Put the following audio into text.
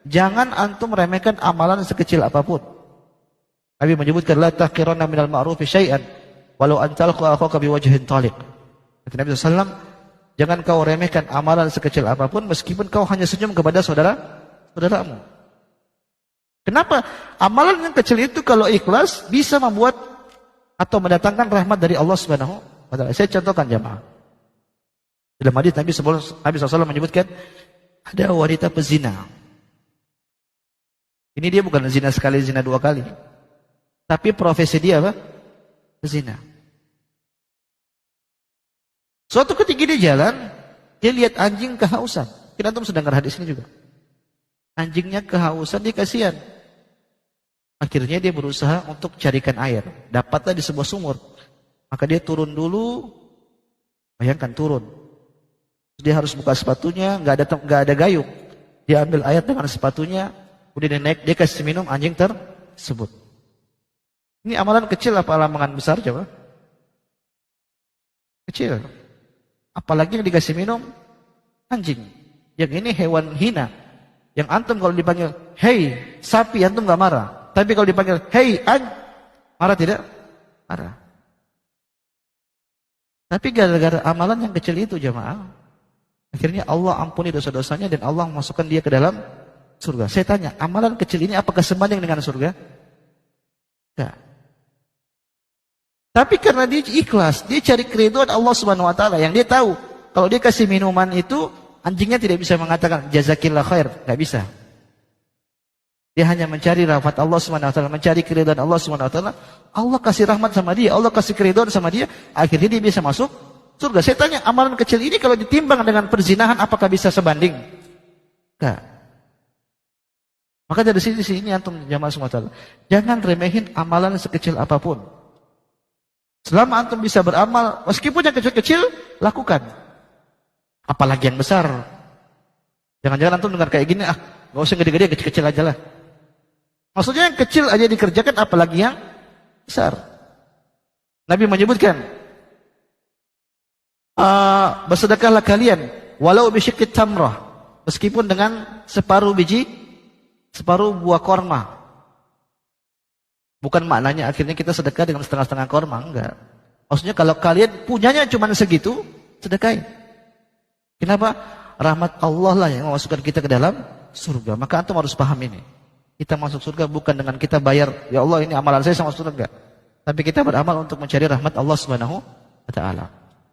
Jangan antum remehkan amalan sekecil apapun. Nabi menyebutkan la tahqiranna minal ma'rufi syai'an walau an talqa akhaka biwajhin taliq. Kata Nabi SAW, jangan kau remehkan amalan sekecil apapun meskipun kau hanya senyum kepada saudaramu. Kenapa? Amalan yang kecil itu kalau ikhlas bisa membuat atau mendatangkan rahmat dari Allah Subhanahu wa taala. Saya contohkan jamaah. Dalam hadis Nabi SAW menyebutkan ada wanita pezina. Ini dia bukan zina sekali, zina dua kali. Tapi profesi dia apa? Pezina. Suatu ketika dia jalan, dia lihat anjing kehausan. Kita antum sedang dengar hadis ini juga. Anjingnya kehausan, dia kasihan. Akhirnya dia berusaha untuk carikan air. Dapatlah di sebuah sumur. Maka dia turun dulu. Bayangkan turun. Dia harus buka sepatunya, nggak ada gayung. Dia ambil air dengan sepatunya, kemudian dia naik, dia kasih minum anjing tersebut. Ini amalan kecil apa amalan besar coba? Kecil. Apalagi yang dikasih minum anjing. Yang ini hewan hina. Yang antum kalau dipanggil, "Hei, sapi," antum nggak marah. Tapi kalau dipanggil, "Hei, marah tidak? Marah. Tapi gara-gara amalan yang kecil itu jamaah, akhirnya Allah ampuni dosa-dosanya dan Allah masukkan dia ke dalam surga. Saya tanya, amalan kecil ini apakah sebanding dengan surga? Enggak. Tapi karena dia ikhlas, dia cari keridhaan Allah Subhanahu wa taala, yang dia tahu kalau dia kasih minuman itu anjingnya tidak bisa mengatakan jazakillah khair, enggak bisa. Dia hanya mencari rahmat Allah Subhanahu wa taala, mencari keridhaan Allah Subhanahu wa taala. Allah kasih rahmat sama dia, Allah kasih keridhaan sama dia, akhirnya dia bisa masuk surga. Saya tanya, amalan kecil ini kalau ditimbang dengan perzinahan apakah bisa sebanding? Enggak. Maka dari sini antum jamaah semua taala, jangan remehin amalan sekecil apapun. Selama antum bisa beramal, meskipun yang kecil-kecil, lakukan. Apalagi yang besar. Jangan-jangan antum dengar kayak gini, gak usah gede-gede, kecil-kecil aja lah. Maksudnya yang kecil aja dikerjakan, apalagi yang besar. Nabi menyebutkan, bersedekahlah kalian, walau bisyikit tamrah, meskipun dengan separuh buah korma. Bukan maknanya akhirnya kita sedekah dengan setengah-setengah korma, enggak. Maksudnya kalau kalian punyanya cuma segitu, sedekahin. Kenapa? Rahmat Allah lah yang memasukkan kita ke dalam surga. Maka antum harus paham ini. Kita masuk surga bukan dengan kita bayar, ya Allah ini amalan saya sama surga, enggak. Tapi kita beramal untuk mencari rahmat Allah Subhanahu wa taala.